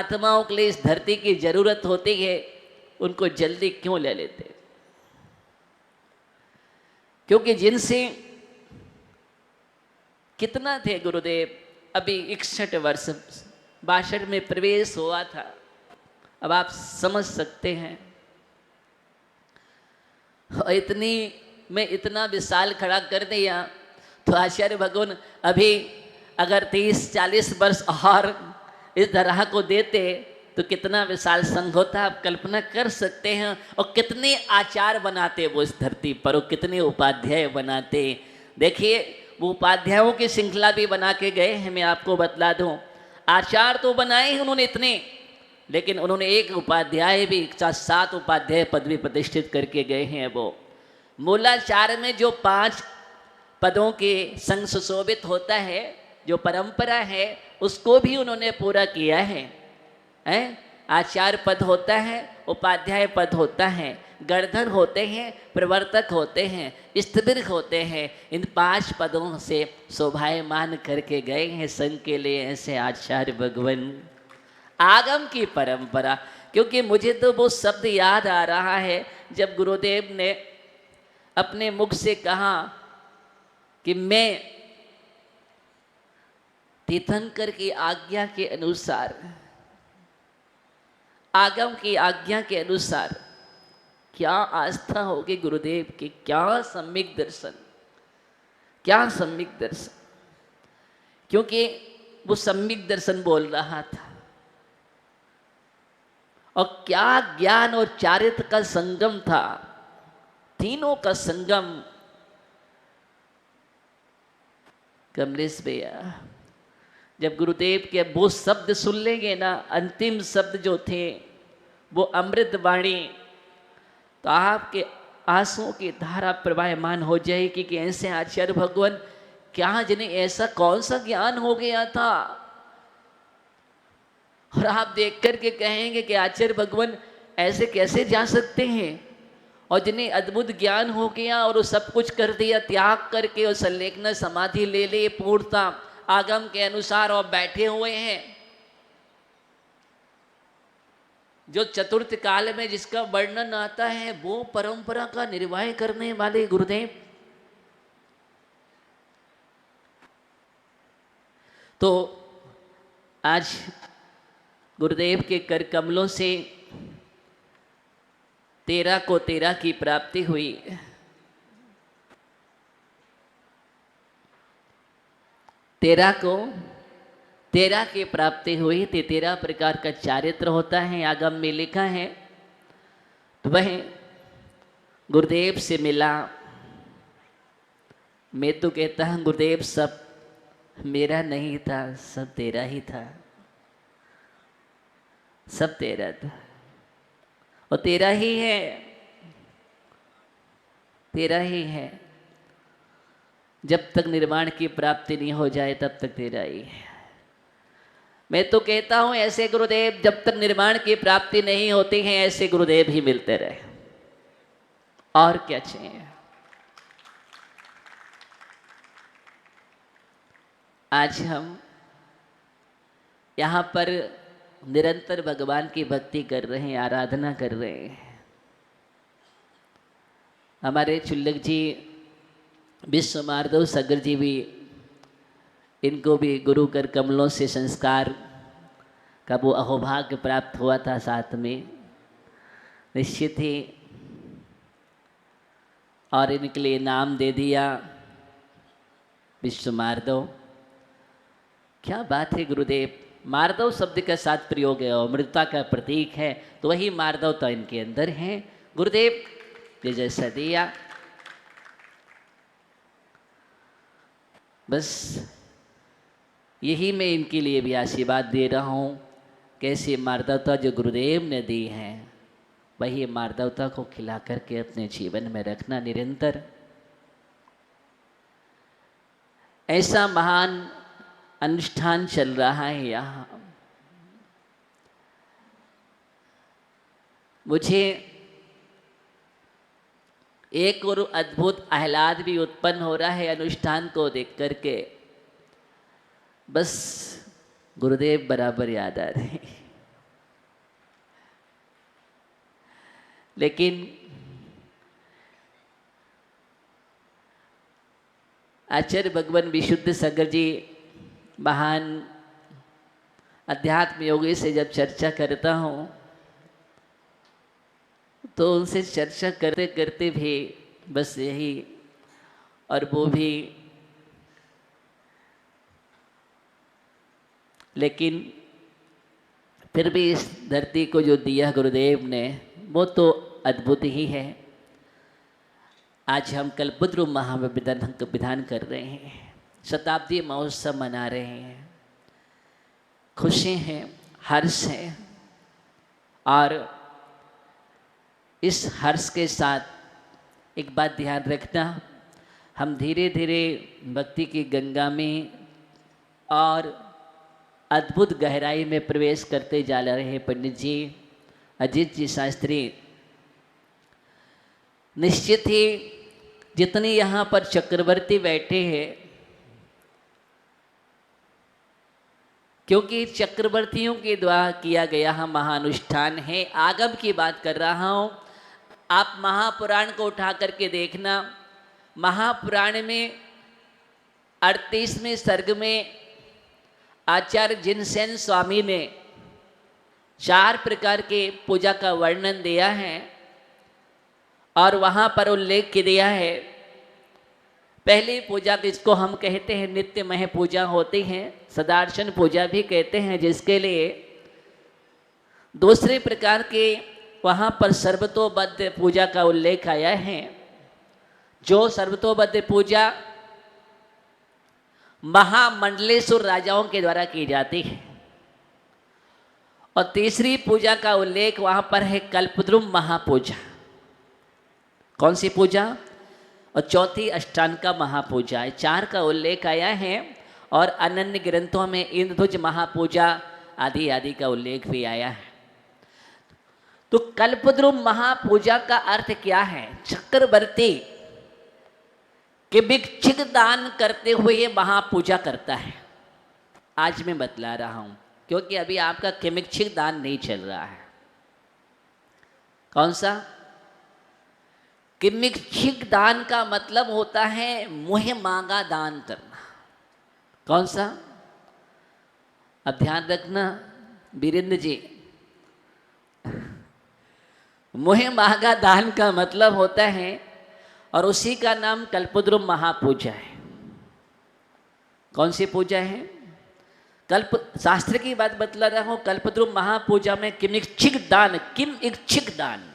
आत्माओं के लिए इस धरती की जरूरत होती है, उनको जल्दी क्यों ले लेते? क्योंकि जिनसे कितना थे गुरुदेव, अभी 61 वर्ष 62 में प्रवेश हुआ था। अब आप समझ सकते हैं, और इतनी में इतना विशाल खड़ा कर दिया, तो आचार्य भगवान अभी अगर 30-40 वर्ष और इस तरह को देते तो कितना विशाल संघ होता, आप कल्पना कर सकते हैं। और कितने आचार बनाते वो इस धरती पर, और कितने उपाध्याय बनाते। देखिए, वो उपाध्यायों की श्रृंखला भी बना के गए हैं। मैं आपको बतला दूं, आचार तो बनाए हैं उन्होंने इतने, लेकिन उन्होंने एक उपाध्याय भी 7 उपाध्याय पदवी प्रतिष्ठित करके गए हैं। वो मूलाचार में जो 5 पदों के संग सुशोभित होता है, जो परंपरा है, उसको भी उन्होंने पूरा किया है। आचार्य पद होता है, उपाध्याय पद होता है, गणधर होते हैं, प्रवर्तक होते हैं, स्तविर होते हैं। इन 5 पदों से शोभायमान करके गए हैं संघ के लिए ऐसे आचार्य भगवान। आगम की परंपरा, क्योंकि मुझे तो वो शब्द याद आ रहा है जब गुरुदेव ने अपने मुख से कहा कि मैं तीर्थंकर की आज्ञा के अनुसार, आगम की आज्ञा के अनुसार, क्या आस्था होगी गुरुदेव की, क्या सम्यक दर्शन, क्या सम्यक दर्शन। क्योंकि वो सम्यक दर्शन बोल रहा था, और क्या ज्ञान और चारित्र का संगम था, तीनों का संगम। कमलेश भैया, जब गुरुदेव के वो शब्द सुन लेंगे ना, अंतिम शब्द जो थे वो अमृत वाणी, तो आपके आंसुओं की धारा प्रवाहमान हो जाएगी कि ऐसे आचार्य भगवान, क्या जिन्हें ऐसा कौन सा ज्ञान हो गया था। और आप देख करके कहेंगे कि आचार्य भगवान ऐसे कैसे जा सकते हैं, और जिन्हें अद्भुत ज्ञान हो गया और वो सब कुछ कर दिया, त्याग करके और संलेखना समाधि ले ले पूर्णता आगम के अनुसार, और बैठे हुए हैं। जो चतुर्थ काल में जिसका वर्णन आता है, वो परंपरा का निर्वाह करने वाले गुरुदेव। तो आज गुरुदेव के कर कमलों से 13 को 13 की प्राप्ति हुई। 13 को 13 की प्राप्ति हुई थी। 13 प्रकार का चारित्र होता है, आगम में लिखा है। तो वह गुरुदेव से मिला। मैं तो कहता हूँ गुरुदेव सब मेरा नहीं था, सब तेरा ही था, सब तेरा था, और तेरा ही है, तेरा ही है। जब तक निर्वाण की प्राप्ति नहीं हो जाए तब तक तेरा ही है। मैं तो कहता हूं ऐसे गुरुदेव जब तक निर्वाण की प्राप्ति नहीं होती है, ऐसे गुरुदेव ही मिलते रहे, और क्या चाहिए। आज हम यहाँ पर निरंतर भगवान की भक्ति कर रहे हैं, आराधना कर रहे हैं। हमारे चुल्लक जी विश्व माधव सगर जी भी, इनको भी गुरु कर कमलों से संस्कार का वो अहोभाग्य प्राप्त हुआ था। साथ में निश्चित ही, और इनके लिए नाम दे दिया विश्व माधव। क्या बात है गुरुदेव। मार्दव शब्द का साथ प्रयोग है, अमृतता का प्रतीक है, तो वही मार्दवता इनके अंदर है। गुरुदेव ये जैसा दिया, बस यही मैं इनके लिए भी आशीर्वाद दे रहा हूँ। कैसी मार्दवता जो गुरुदेव ने दी है, वही मार्दवता को खिला करके अपने जीवन में रखना निरंतर। ऐसा महान अनुष्ठान चल रहा है यहाँ। मुझे एक और अद्भुत आह्लाद भी उत्पन्न हो रहा है अनुष्ठान को देख करके। बस गुरुदेव बराबर याद आ रहे हैं। लेकिन आचार्य भगवान विशुद्ध सागर जी महान अध्यात्म योगी से जब चर्चा करता हूँ तो उनसे चर्चा करते करते भी बस यही, और वो भी, लेकिन फिर भी इस धरती को जो दिया गुरुदेव ने वो तो अद्भुत ही है। आज हम कल्पद्रुम महाविधान कर रहे हैं, शताब्दी महोत्सव मना रहे हैं, खुशी हैं, हर्ष है। और इस हर्ष के साथ एक बात ध्यान रखना, हम धीरे धीरे भक्ति की गंगा में और अद्भुत गहराई में प्रवेश करते जा रहे हैं। पंडित जी, अजीत जी शास्त्री, निश्चित ही जितने यहाँ पर चक्रवर्ती बैठे हैं, क्योंकि चक्रवर्तियों के द्वारा किया गया महानुष्ठान है। आगम की बात कर रहा हूँ, आप महापुराण को उठा करके देखना। महापुराण में 38वें सर्ग में आचार्य जिनसेन स्वामी ने 4 प्रकार के पूजा का वर्णन दिया है और वहाँ पर उल्लेख किया है। पहली पूजा जिसको हम कहते हैं नित्यमय पूजा होती है, सदार्शन पूजा भी कहते हैं, जिसके लिए दूसरे प्रकार के वहाँ पर सर्वतोबद्ध पूजा का उल्लेख आया है। जो सर्वतोबद्ध पूजा महामंडलेश्वर राजाओं के द्वारा की जाती है। और तीसरी पूजा का उल्लेख वहाँ पर है कल्पद्रुम महापूजा। कौन सी पूजा? और चौथी अष्टांगा महापूजा। 4 का उल्लेख आया है और अन्य ग्रंथों में इंद्रध्वज महापूजा आदि आदि का उल्लेख भी आया है। तो कल्पद्रुम महापूजा का अर्थ क्या है? चक्रवर्ती कि भिक्षिक दान करते हुए ये महापूजा करता है। आज मैं बतला रहा हूँ, क्योंकि अभी आपका किमिक्षिक दान नहीं चल रहा है। कौन सा? किमिक्षिक दान का मतलब होता है मुँह मांगा दान करना। कौन सा? अब ध्यान रखना वीरेंद्र जी, मुँह मांगा दान का मतलब होता है, और उसी का नाम कल्पद्रुम महापूजा है। कौन सी पूजा है? कल्प शास्त्र की बात बतला रहा हूँ। कल्पद्रुम महापूजा में किम इच्छिक दान, किम इच्छिक दान,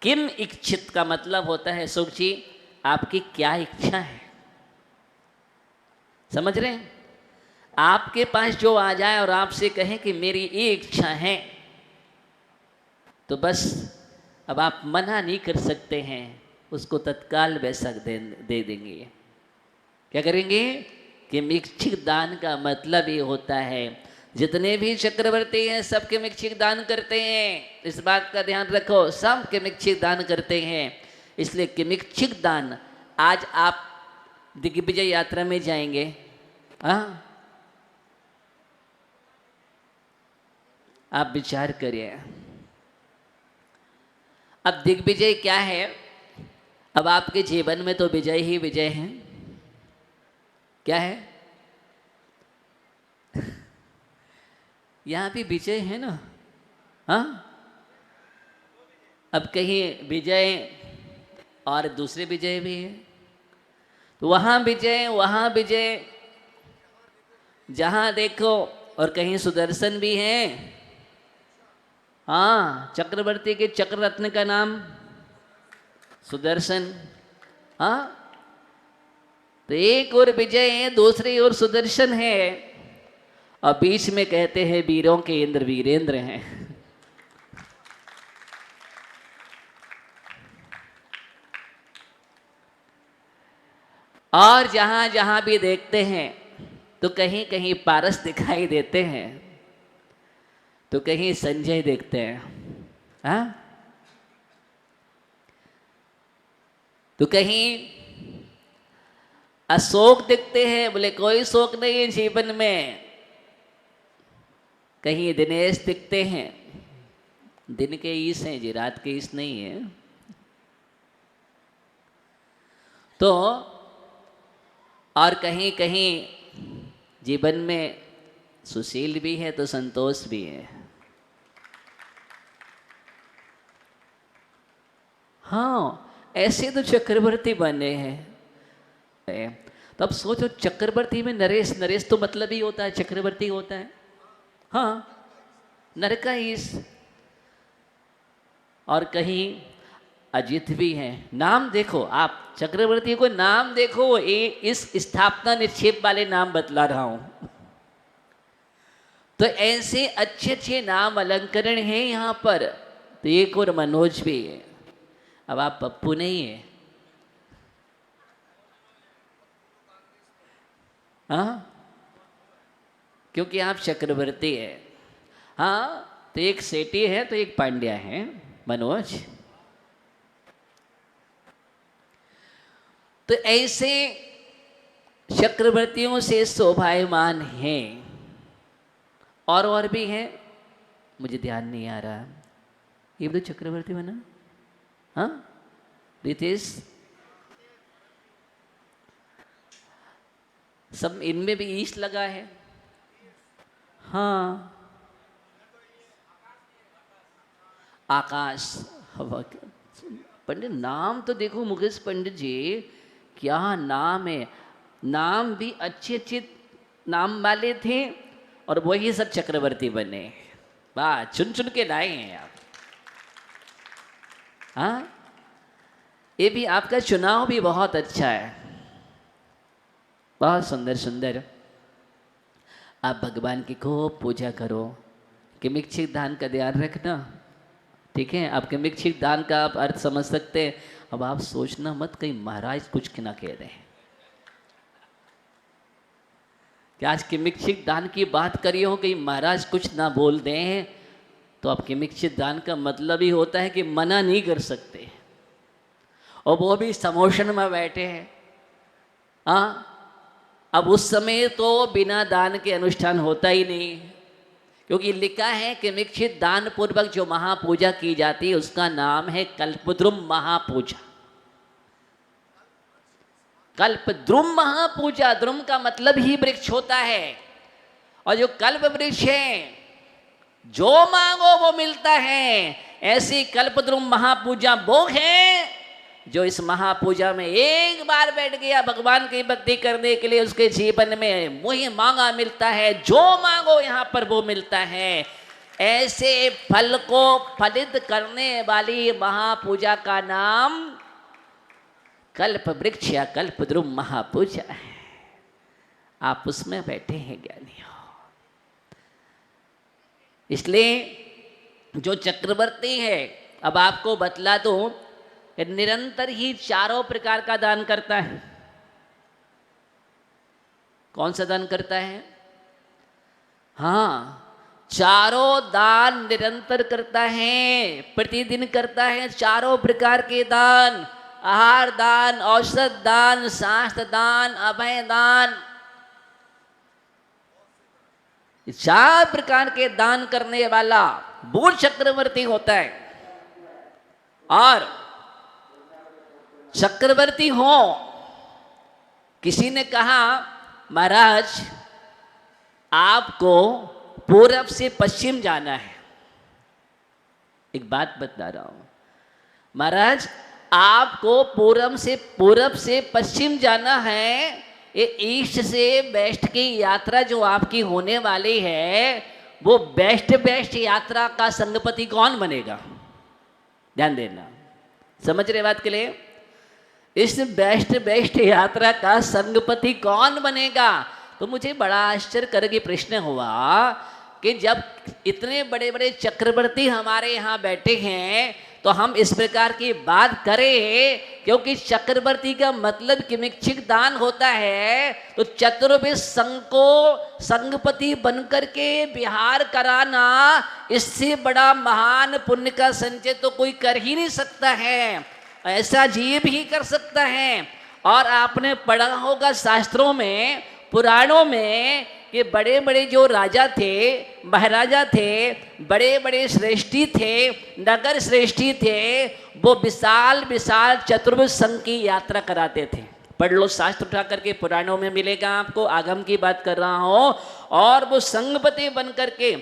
किम इच्छित का मतलब होता है सुख जी आपकी क्या इच्छा है। समझ रहे हैं? आपके पास जो आ जाए और आपसे कहे कि मेरी ये इच्छा है, तो बस अब आप मना नहीं कर सकते हैं, उसको तत्काल वैसा दे देंगे। क्या करेंगे? कि मिक्षिक दान का मतलब ये होता है, जितने भी चक्रवर्ती हैं सब के मिक्षिक दान करते हैं। इस बात का ध्यान रखो, सब के मिक्षिक दान करते हैं। इसलिए कि मिक्षिक दान, आज आप दिग्विजय यात्रा में जाएंगे, हाँ, आप विचार करिए। अब दिग्विजय क्या है? अब आपके जीवन में तो विजय ही विजय है। क्या है? यहाँ भी विजय है ना, हाँ। अब कहीं विजय और दूसरे विजय भी है, तो वहाँ विजय, वहाँ विजय, जहाँ देखो, और कहीं सुदर्शन भी है। हाँ, चक्रवर्ती के चक्र रत्न का नाम सुदर्शन। हाँ, तो एक और विजय है, दूसरी ओर सुदर्शन है, और बीच में कहते हैं वीरों के इंद्र वीरेंद्र हैं। और जहां जहां भी देखते हैं तो कहीं कहीं पारस दिखाई देते हैं, तो कहीं संजय देखते हैं, हाँ, तो कहीं अशोक दिखते हैं। बोले कोई शोक नहीं है जीवन में। कहीं दिनेश दिखते हैं, दिन के ईश हैं जी, रात के ईश नहीं है। तो और कहीं कहीं जीवन में सुशील भी है तो संतोष भी है। हाँ, ऐसे तो चक्रवर्ती बने हैं। तो अब सोचो, चक्रवर्ती में नरेश, नरेश तो मतलब ही होता है चक्रवर्ती होता है। हाँ, नर का ईश। और कहीं अजित भी है। नाम देखो आप, चक्रवर्ती को नाम देखो, इस स्थापना निक्षेप वाले नाम बतला रहा हूं। तो ऐसे अच्छे अच्छे नाम अलंकरण हैं यहाँ पर। तो एक और मनोज भी है। अब आप पप्पू नहीं है, हाँ, क्योंकि आप चक्रवर्ती है। हाँ, तो एक सेठी है तो एक पांड्या है, मनोज। तो ऐसे चक्रवर्तियों से शोभायमान हैं। और भी हैं, मुझे ध्यान नहीं आ रहा। ये भी तो चक्रवर्ती बना। हाँ, रितेश, सब इनमें भी ईश लगा है। हाँ, आकाश, हवा। पंडित नाम तो देखो मुकेश पंडित जी, क्या नाम है। नाम भी अच्छे अच्छे नाम वाले थे और वही सब चक्रवर्ती बने। वाह, चुन चुन के लाए हैं आप। हाँ, ये भी आपका चुनाव भी बहुत अच्छा है, बहुत सुंदर सुंदर। आप भगवान की खूब पूजा करो, किमिच्छित दान का ध्यान रखना, ठीक है। आप किमिच्छित दान का आप अर्थ समझ सकते हैं। अब आप सोचना मत कहीं महाराज कुछ ना कह दें कि आज किमिच्छित दान की बात करी हो, कहीं महाराज कुछ ना बोल दें। तो आप किमिच्छित दान का मतलब ही होता है कि मना नहीं कर सकते, और वो भी समोशन में बैठे हैं। हाँ, अब उस समय तो बिना दान के अनुष्ठान होता ही नहीं, क्योंकि लिखा है कि किमिच्छित दान पूर्वक जो महापूजा की जाती है उसका नाम है कल्पद्रुम महापूजा। कल्पद्रुम महापूजा, द्रुम का मतलब ही वृक्ष होता है, और जो कल्प वृक्ष है जो मांगो वो मिलता है। ऐसी कल्पद्रुम महापूजा वो है जो इस महापूजा में एक बार बैठ गया भगवान की भक्ति करने के लिए, उसके जीवन में वही मांगा मिलता है, जो मांगो यहाँ पर वो मिलता है। ऐसे फल को फलित करने वाली महापूजा का नाम कल्प वृक्ष या कल्पद्रुम महापूजा है। आप उसमें बैठे हैं ज्ञानी हो। इसलिए जो चक्रवर्ती है, अब आपको बतला दो, निरंतर ही चारों प्रकार का दान करता है। कौन सा दान करता है? हाँ, चारों दान निरंतर करता है, प्रतिदिन करता है। चारों प्रकार के दान, आहार दान, औषध दान, शास्त्र दान, अभय दान, 4 प्रकार के दान करने वाला वो चक्रवर्ती होता है। और चक्रवर्ती हो, किसी ने कहा महाराज आपको पूरब से पश्चिम जाना है। एक बात बता रहा हूं महाराज, आपको पूरब से पश्चिम जाना है। ये ईस्ट से वेस्ट की यात्रा जो आपकी होने वाली है, वो वेस्ट यात्रा का संगपति कौन बनेगा? ध्यान देना, समझ रहे बात के लिए? इस वेस्ट यात्रा का संगपति कौन बनेगा? तो मुझे बड़ा आश्चर्य करके प्रश्न हुआ कि जब इतने बड़े बड़े चक्रवर्ती हमारे यहाँ बैठे हैं तो हम इस प्रकार की बात करें, क्योंकि चक्रवर्ती का मतलब किमिच्छित दान होता है। तो चतुर्वेद संघ को संगपति बनकर के विहार कराना, इससे बड़ा महान पुण्य का संचय तो कोई कर ही नहीं सकता है। ऐसा जीव ही कर सकता है। और आपने पढ़ा होगा शास्त्रों में, पुराणों में, कि कि बड़े बड़े जो राजा थे, महाराजा थे, बड़े बड़े श्रेष्ठी थे, नगर श्रेष्ठी थे, वो विशाल विशाल चतुर्भुज संघ की यात्रा कराते थे। पढ़ लो, शास्त्र उठा करके पुराणों में मिलेगा आपको, आगम की बात कर रहा हूं। और वो संघपति बन करके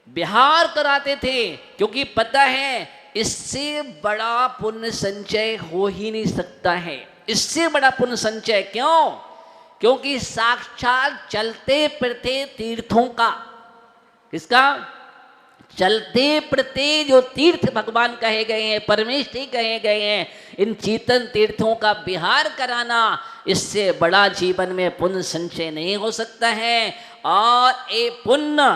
विहार कराते थे, क्योंकि पता है इससे बड़ा पुण्य संचय हो ही नहीं सकता है। इससे बड़ा पुण्य संचय क्यों? क्योंकि साक्षात चलते फिरते तीर्थों का, किसका? चलते फिरते जो तीर्थ भगवान कहे गए हैं, परमेष्ठी कहे गए हैं, इन चीतन तीर्थों का विहार कराना, इससे बड़ा जीवन में पुण्य संचय नहीं हो सकता है। और ये पुण्य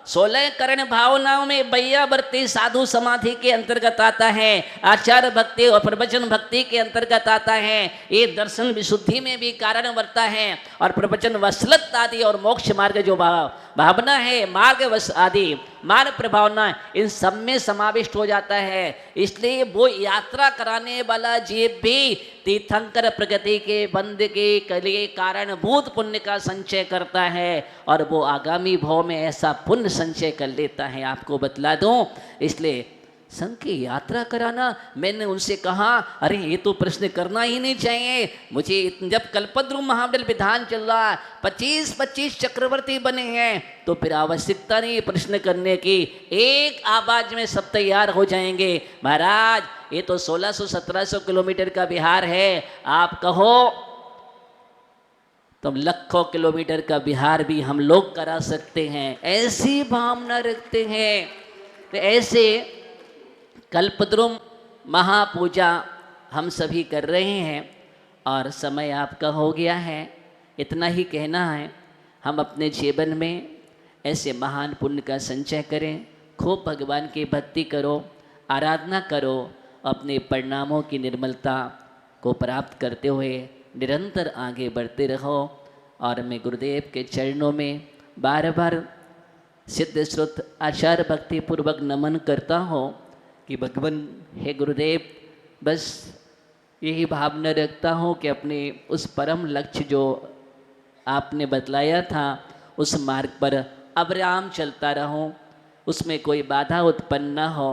16 करण भावनाओं में बैयावर्ती साधु समाधि के अंतर्गत आता है, आचार भक्ति और प्रवचन भक्ति के अंतर्गत आता है, ये दर्शन विशुद्धि में भी कारण बनता है, और प्रवचन वसलत आदि और मोक्ष मार्ग जो भावना है, मार्ग वश आदि मार्ग प्रभावना, इन सब में समाविष्ट हो जाता है। इसलिए वो यात्रा कराने वाला जीव भी तीर्थंकर प्रगति के बंद के लिए कारणभूत पुण्य का संचय करता है, और वो आगामी भाव में ऐसा पुण्य संचय कर लेता है। आपको बतला दूं, इसलिए संघ की यात्रा कराना, मैंने उनसे कहा अरे ये तो प्रश्न करना ही नहीं चाहिए मुझे। जब कल्पद्रुम महामंडल विधान चल रहा है, 25-25 चक्रवर्ती बने हैं, तो फिर आवश्यकता नहीं प्रश्न करने की, एक आवाज में सब तैयार हो जाएंगे। महाराज ये तो 1600-1700 किलोमीटर का बिहार है, आप कहो तो लाखों किलोमीटर का बिहार भी हम लोग करा सकते हैं, ऐसी भावना रखते हैं। तो ऐसे कल्पद्रुम महापूजा हम सभी कर रहे हैं, और समय आपका हो गया है। इतना ही कहना है, हम अपने जीवन में ऐसे महान पुण्य का संचय करें, खूब भगवान की भक्ति करो, आराधना करो, अपने परिणामों की निर्मलता को प्राप्त करते हुए निरंतर आगे बढ़ते रहो। और मैं गुरुदेव के चरणों में बार बार सिद्ध श्रुत आचार भक्ति पूर्वक नमन करता हूँ कि भगवान हे गुरुदेव, बस यही भावना रखता हूँ कि अपने उस परम लक्ष्य जो आपने बतलाया था, उस मार्ग पर अविराम चलता रहूं, उसमें कोई बाधा उत्पन्न ना हो,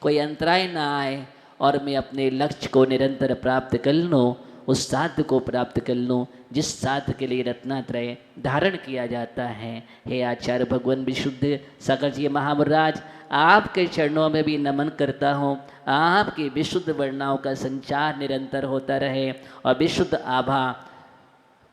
कोई अंतराय ना आए, और मैं अपने लक्ष्य को निरंतर प्राप्त कर लूँ, उस साध्य को प्राप्त कर लूँ जिस साध्य के लिए रत्नात्रय धारण किया जाता है। हे आचार्य भगवान विशुद्ध सागर जी महाराज, आपके चरणों में भी नमन करता हूँ। आपकी विशुद्ध वर्णाओं का संचार निरंतर होता रहे, और विशुद्ध आभा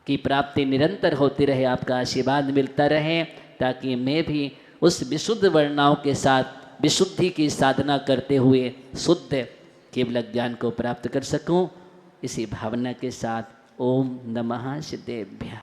की प्राप्ति निरंतर होती रहे, आपका आशीर्वाद मिलता रहे, ताकि मैं भी उस विशुद्ध वर्णाओं के साथ विशुद्धि की साधना करते हुए शुद्ध केवल ज्ञान को प्राप्त कर सकूं। इसी भावना के साथ ओम नमः सिद्धेभ्यः।